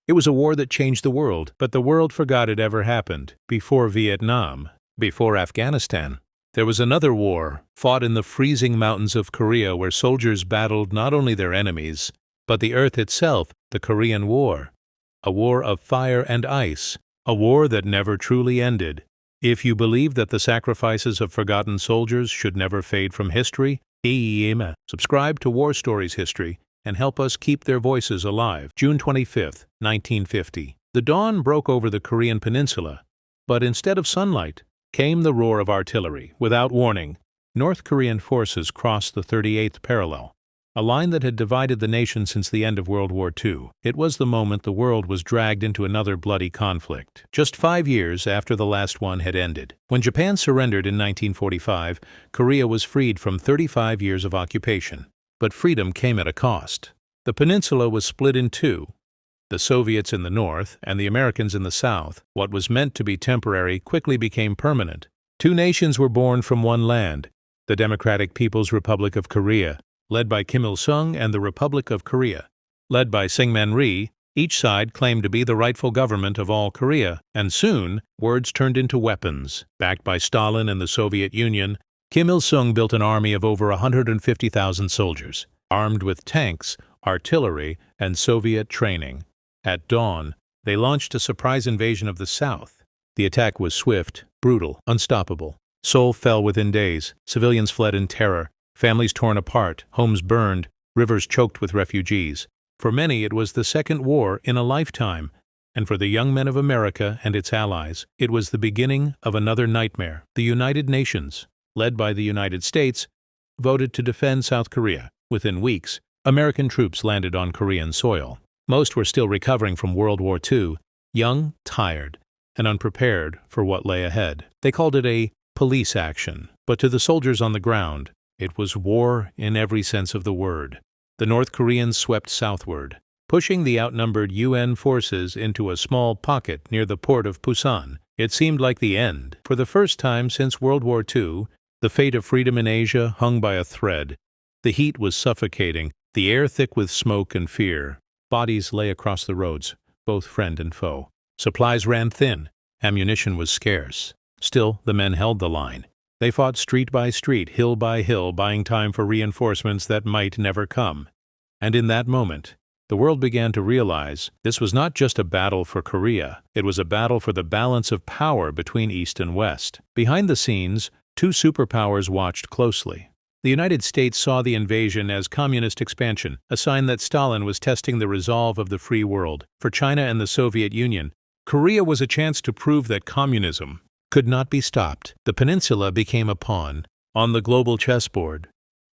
It was a war that changed the world, but the world forgot it ever happened. Before Vietnam, before Afghanistan, there was another war, fought in the freezing mountains of Korea, where soldiers battled not only their enemies, but the earth itself, the Korean War. A war of fire and ice, a war that never truly ended. If you believe that the sacrifices of forgotten soldiers should never fade from history, subscribe to War Stories History and help us keep their voices alive. June 25, 1950. The dawn broke over the Korean peninsula, but instead of sunlight came the roar of artillery. Without warning, North Korean forces crossed the 38th parallel, a line that had divided the nation since the end of World War II. It was the moment the world was dragged into another bloody conflict, just 5 years after the last one had ended. When Japan surrendered in 1945, Korea was freed from 35 years of occupation. But freedom came at a cost. The peninsula was split in two, the Soviets in the north and the Americans in the south. What was meant to be temporary quickly became permanent. Two nations were born from one land, the Democratic People's Republic of Korea, led by Kim Il-sung, and the Republic of Korea, led by Syngman Rhee. Each side claimed to be the rightful government of all Korea, and soon words turned into weapons. Backed by Stalin and the Soviet Union, Kim Il-sung built an army of over 150,000 soldiers, armed with tanks, artillery, and Soviet training. At dawn, they launched a surprise invasion of the South. The attack was swift, brutal, unstoppable. Seoul fell within days. Civilians fled in terror. Families torn apart, homes burned, rivers choked with refugees. For many, it was the second war in a lifetime, and for the young men of America and its allies, it was the beginning of another nightmare. The United Nations, led by the United States, voted to defend South Korea. Within weeks, American troops landed on Korean soil. Most were still recovering from World War II, young, tired, and unprepared for what lay ahead. They called it a police action, but to the soldiers on the ground, it was war in every sense of the word. The North Koreans swept southward, pushing the outnumbered UN forces into a small pocket near the port of Pusan. It seemed like the end. For the first time since World War II, the fate of freedom in Asia hung by a thread. The heat was suffocating, the air thick with smoke and fear. Bodies lay across the roads, both friend and foe. Supplies ran thin, ammunition was scarce. Still, the men held the line. They fought street by street, hill by hill, buying time for reinforcements that might never come. And in that moment, the world began to realize this was not just a battle for Korea, it was a battle for the balance of power between East and West. Behind the scenes, two superpowers watched closely. The United States saw the invasion as communist expansion, a sign that Stalin was testing the resolve of the free world. For China and the Soviet Union, Korea was a chance to prove that communism could not be stopped. The peninsula became a pawn on the global chessboard,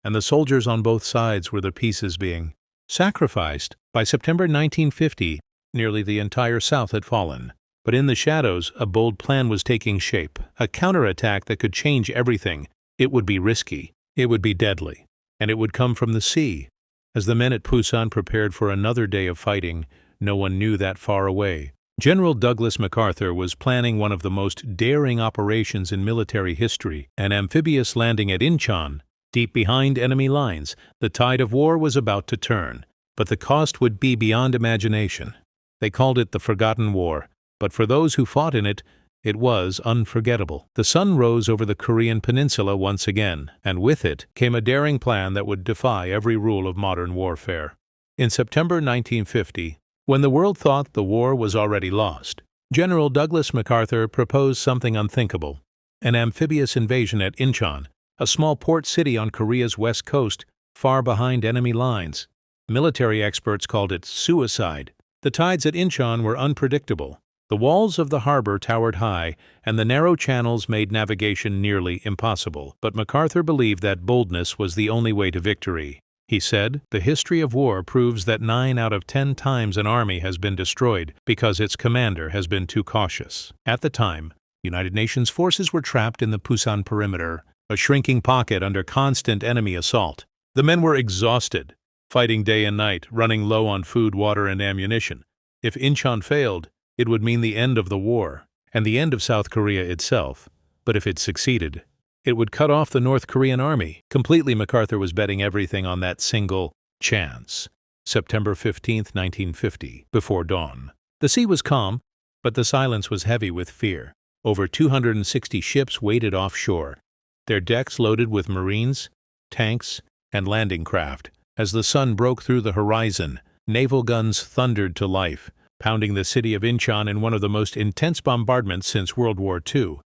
and the soldiers on both sides were the pieces being sacrificed. By September 1950, nearly the entire South had fallen. But in the shadows, a bold plan was taking shape, a counterattack that could change everything. It would be risky, it would be deadly, and it would come from the sea. As the men at Pusan prepared for another day of fighting, no one knew that far away. General Douglas MacArthur was planning one of the most daring operations in military history, an amphibious landing at Inchon, deep behind enemy lines. The tide of war was about to turn, but the cost would be beyond imagination. They called it the Forgotten War, but for those who fought in it, it was unforgettable. The sun rose over the Korean peninsula once again, and with it came a daring plan that would defy every rule of modern warfare. In September 1950, when the world thought the war was already lost, General Douglas MacArthur proposed something unthinkable: an amphibious invasion at Inchon, a small port city on Korea's west coast, far behind enemy lines. Military experts called it suicide. The tides at Inchon were unpredictable. The walls of the harbor towered high, and the narrow channels made navigation nearly impossible. But MacArthur believed that boldness was the only way to victory. He said, "The history of war proves that 9 out of 10 times an army has been destroyed because its commander has been too cautious." At the time, United Nations forces were trapped in the Pusan perimeter, a shrinking pocket under constant enemy assault. The men were exhausted, fighting day and night, running low on food, water, and ammunition. If Inchon failed, it would mean the end of the war, and the end of South Korea itself. But if it succeeded, it would cut off the North Korean army. Completely, MacArthur was betting everything on that single chance. September 15, 1950, before dawn. The sea was calm, but the silence was heavy with fear. Over 260 ships waited offshore, their decks loaded with Marines, tanks, and landing craft. As the sun broke through the horizon, naval guns thundered to life, pounding the city of Inchon in one of the most intense bombardments since World War II.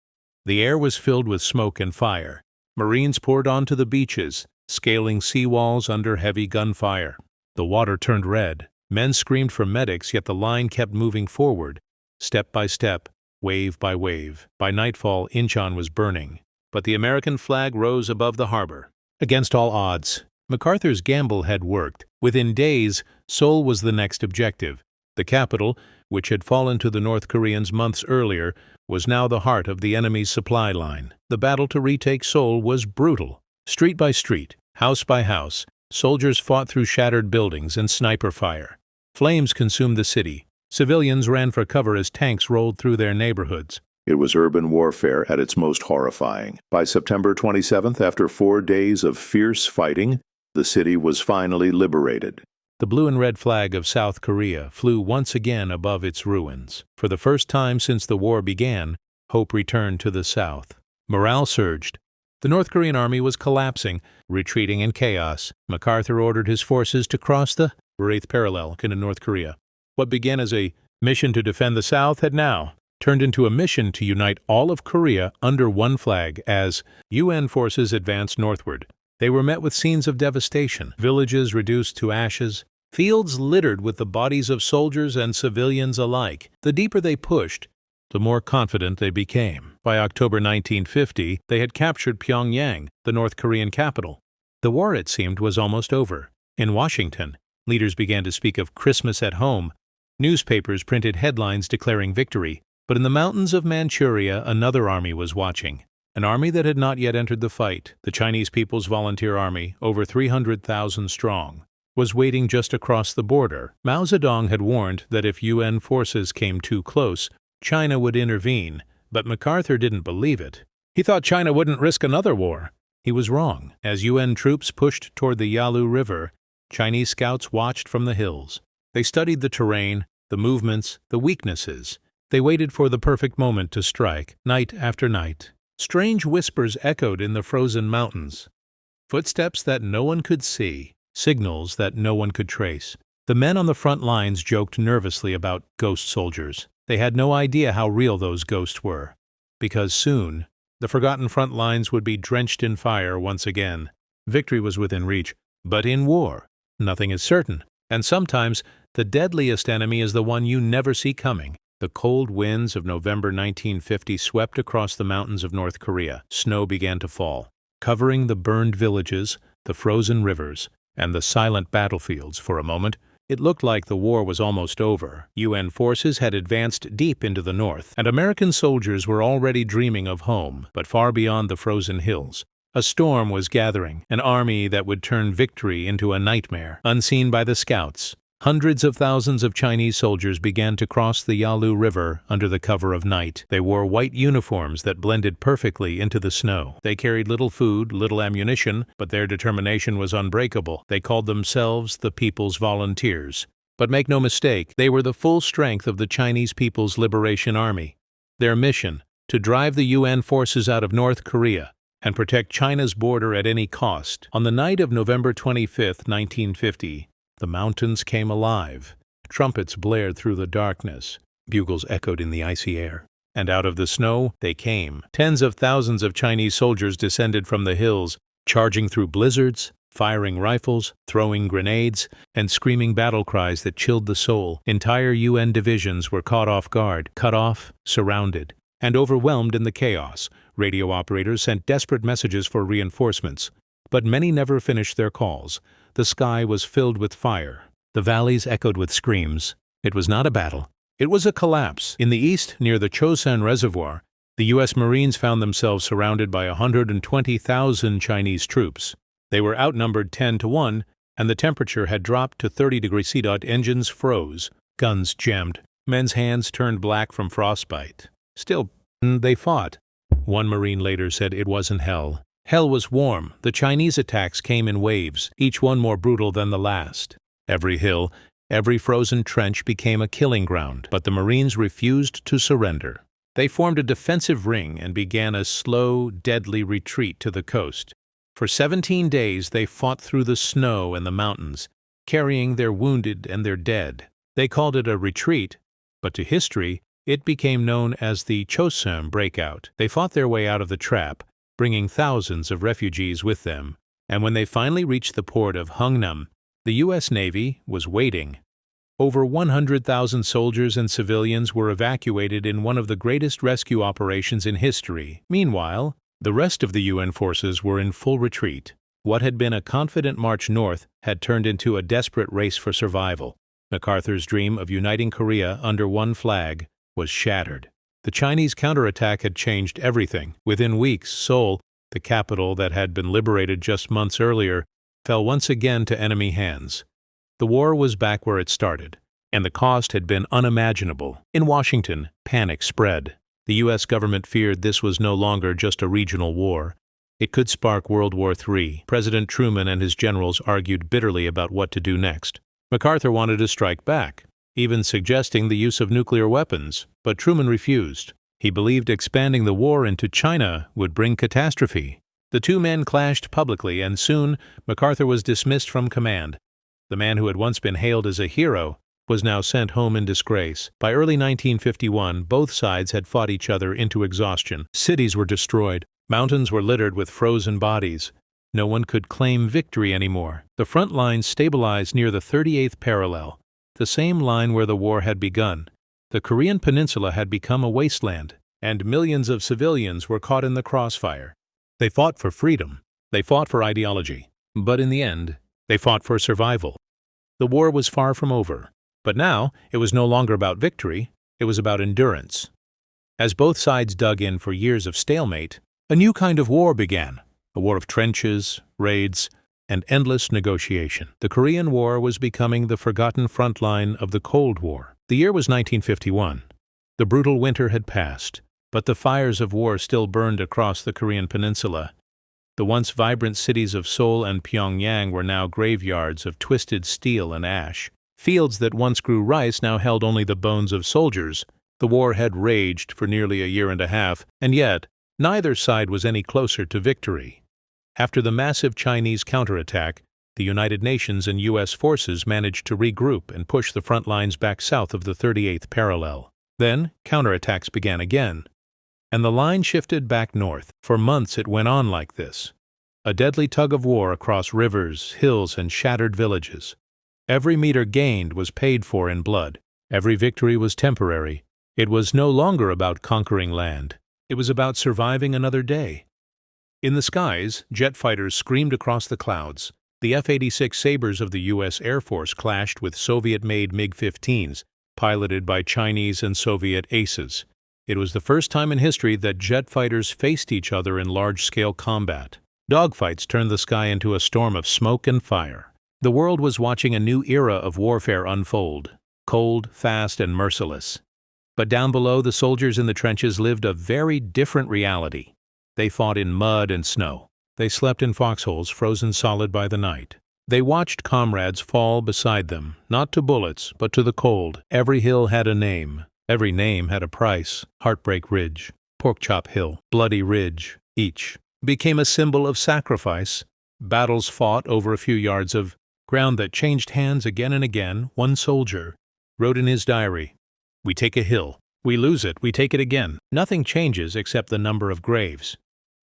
The air was filled with smoke and fire. Marines poured onto the beaches, scaling seawalls under heavy gunfire. The water turned red. Men screamed for medics, yet the line kept moving forward, step by step, wave by wave. By nightfall, Inchon was burning, but the American flag rose above the harbor. Against all odds, MacArthur's gamble had worked. Within days, Seoul was the next objective. The capital, which had fallen to the North Koreans months earlier, was now the heart of the enemy's supply line. The battle to retake Seoul was brutal. Street by street, house by house, soldiers fought through shattered buildings and sniper fire. Flames consumed the city. Civilians ran for cover as tanks rolled through their neighborhoods. It was urban warfare at its most horrifying. By September 27th, after 4 days of fierce fighting, the city was finally liberated. The blue and red flag of South Korea flew once again above its ruins. For the first time since the war began, hope returned to the South. Morale surged. The North Korean army was collapsing, retreating in chaos. MacArthur ordered his forces to cross the WWII parallel into North Korea. What began as a mission to defend the South had now turned into a mission to unite all of Korea under one flag as UN forces advanced northward. They were met with scenes of devastation, villages reduced to ashes, fields littered with the bodies of soldiers and civilians alike. The deeper they pushed, the more confident they became. By October 1950, they had captured Pyongyang, the North Korean capital. The war, it seemed, was almost over. In Washington, leaders began to speak of Christmas at home. Newspapers printed headlines declaring victory. But in the mountains of Manchuria, another army was watching. An army that had not yet entered the fight. The Chinese People's Volunteer Army, over 300,000 strong, was waiting just across the border. Mao Zedong had warned that if UN forces came too close, China would intervene, but MacArthur didn't believe it. He thought China wouldn't risk another war. He was wrong. As UN troops pushed toward the Yalu River, Chinese scouts watched from the hills. They studied the terrain, the movements, the weaknesses. They waited for the perfect moment to strike, night after night. Strange whispers echoed in the frozen mountains. Footsteps that no one could see, signals that no one could trace. The men on the front lines joked nervously about ghost soldiers. They had no idea how real those ghosts were, because soon the Forgotten Frontlines would be drenched in fire once again. Victory was within reach, but in war, nothing is certain, and sometimes the deadliest enemy is the one you never see coming. The cold winds of November 1950 swept across the mountains of North Korea. Snow began to fall, covering the burned villages, the frozen rivers, and the silent battlefields. For a moment, it looked like the war was almost over. UN forces had advanced deep into the north, and American soldiers were already dreaming of home. But far beyond the frozen hills, a storm was gathering, an army that would turn victory into a nightmare. Unseen by the scouts, hundreds of thousands of Chinese soldiers began to cross the Yalu River under the cover of night. They wore white uniforms that blended perfectly into the snow. They carried little food, little ammunition, but their determination was unbreakable. They called themselves the People's Volunteers. But make no mistake, they were the full strength of the Chinese People's Liberation Army. Their mission, to drive the UN forces out of North Korea and protect China's border at any cost. On the night of November 25, 1950, the mountains came alive. Trumpets blared through the darkness. Bugles echoed in the icy air. And out of the snow they came. Tens of thousands of Chinese soldiers descended from the hills, charging through blizzards, firing rifles, throwing grenades, and screaming battle cries that chilled the soul. Entire UN divisions were caught off guard, cut off, surrounded, and overwhelmed in the chaos. Radio operators sent desperate messages for reinforcements, but many never finished their calls. The sky was filled with fire. The valleys echoed with screams. It was not a battle. It was a collapse. In the east, near the Chosin Reservoir, the U.S. Marines found themselves surrounded by 120,000 Chinese troops. They were outnumbered 10-1, and the temperature had dropped to 30 degrees C. Engines froze. Guns jammed. Men's hands turned black from frostbite. Still, they fought. One Marine later said it wasn't hell. Hell was warm. The Chinese attacks came in waves, each one more brutal than the last. Every hill, Every frozen trench became a killing ground, but the Marines refused to surrender. They formed a defensive ring and began a slow, deadly retreat to the coast. For 17 days they fought through the snow and the mountains, carrying their wounded and their dead. They called it a retreat, but to history it became known as the Chosin breakout. They fought their way out of the trap, bringing thousands of refugees with them, and when they finally reached the port of Hungnam, the U.S. Navy was waiting. Over 100,000 soldiers and civilians were evacuated in one of the greatest rescue operations in history. Meanwhile, the rest of the UN forces were in full retreat. What had been a confident march north had turned into a desperate race for survival. MacArthur's dream of uniting Korea under one flag was shattered. The Chinese counterattack had changed everything. Within weeks, Seoul, the capital that had been liberated just months earlier, fell once again to enemy hands. The war was back where it started, and the cost had been unimaginable. In Washington, panic spread. The U.S. government feared this was no longer just a regional war. It could spark World War III. President Truman and his generals argued bitterly about what to do next. MacArthur wanted to strike back, even suggesting the use of nuclear weapons, but Truman refused. He believed expanding the war into China would bring catastrophe. The two men clashed publicly, and soon MacArthur was dismissed from command. The man who had once been hailed as a hero was now sent home in disgrace. By early 1951, both sides had fought each other into exhaustion. Cities were destroyed. Mountains were littered with frozen bodies. No one could claim victory anymore. The front lines stabilized near the 38th parallel, the same line where the war had begun. The Korean peninsula had become a wasteland, and millions of civilians were caught in the crossfire. They fought for freedom. They fought for ideology. But in the end, they fought for survival. The war was far from over. But now, it was no longer about victory. It was about endurance. As both sides dug in for years of stalemate, a new kind of war began. A war of trenches, raids, and endless negotiation. The Korean War was becoming the forgotten front line of the Cold War. The year was 1951. The brutal winter had passed, but the fires of war still burned across the Korean peninsula. The once vibrant cities of Seoul and Pyongyang were now graveyards of twisted steel and ash. Fields that once grew rice now held only the bones of soldiers. The war had raged for nearly a year and a half, and yet neither side was any closer to victory. After the massive Chinese counterattack, the United Nations and U.S. forces managed to regroup and push the front lines back south of the 38th parallel. Then, counterattacks began again, and the line shifted back north. For months it went on like this, a deadly tug-of-war across rivers, hills, and shattered villages. Every meter gained was paid for in blood. Every victory was temporary. It was no longer about conquering land. It was about surviving another day. In the skies, jet fighters screamed across the clouds. The F-86 Sabres of the U.S. Air Force clashed with Soviet-made MiG-15s, piloted by Chinese and Soviet aces. It was the first time in history that jet fighters faced each other in large-scale combat. Dogfights turned the sky into a storm of smoke and fire. The world was watching a new era of warfare unfold, cold, fast, and merciless. But down below, the soldiers in the trenches lived a very different reality. They fought in mud and snow. They slept in foxholes frozen solid by the night. They watched comrades fall beside them, not to bullets, but to the cold. Every hill had a name. Every name had a price. Heartbreak Ridge, Porkchop Hill, Bloody Ridge. Each became a symbol of sacrifice. Battles fought over a few yards of ground that changed hands again and again. One soldier wrote in his diary, "We take a hill. We lose it. We take it again." Nothing changes except the number of graves.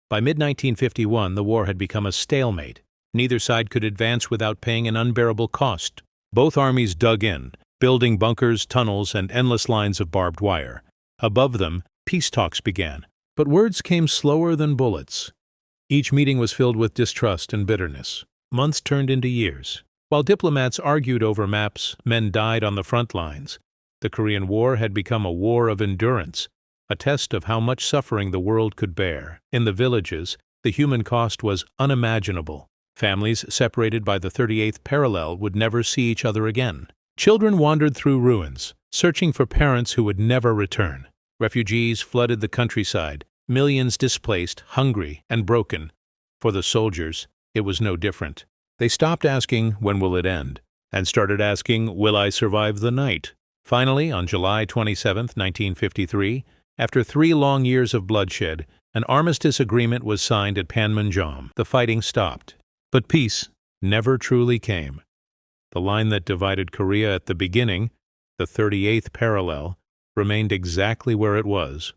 By mid-1951, the war had become a stalemate. Neither side could advance without paying an unbearable cost. Both armies dug in, building bunkers, tunnels, and endless lines of barbed wire. Above them, peace talks began. But words came slower than bullets. Each meeting was filled with distrust and bitterness. Months turned into years. While diplomats argued over maps, men died on the front lines. The Korean War had become a war of endurance, a test of how much suffering the world could bear. In the villages, the human cost was unimaginable. Families separated by the 38th parallel would never see each other again. Children wandered through ruins, searching for parents who would never return. Refugees flooded the countryside, millions displaced, hungry, and broken. For the soldiers, it was no different. They stopped asking, "When will it end?" and started asking, "Will I survive the night?" Finally, on July 27, 1953, after 3 long years of bloodshed, an armistice agreement was signed at Panmunjom. The fighting stopped. But peace never truly came. The line that divided Korea at the beginning, the 38th parallel, remained exactly where it was.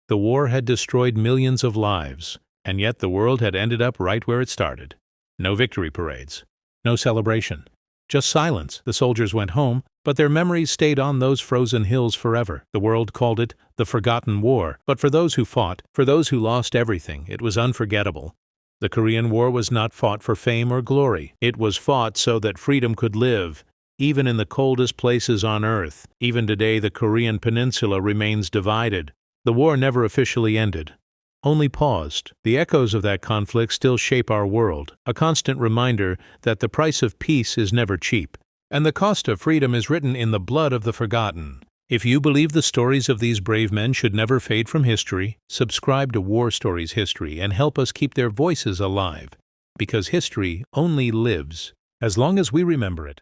The war had destroyed millions of lives, and yet the world had ended up right where it started. No victory parades, no celebration, just silence. The soldiers went home, but their memories stayed on those frozen hills forever. The world called it the Forgotten War, but for those who fought, for those who lost everything, it was unforgettable. The Korean War was not fought for fame or glory. It was fought so that freedom could live, even in the coldest places on Earth. Even today, the Korean peninsula remains divided. The war never officially ended, only paused. The echoes of that conflict still shape our world, a constant reminder that the price of peace is never cheap, and the cost of freedom is written in the blood of the forgotten. If you believe the stories of these brave men should never fade from history, subscribe to War Stories History and help us keep their voices alive, because history only lives as long as we remember it.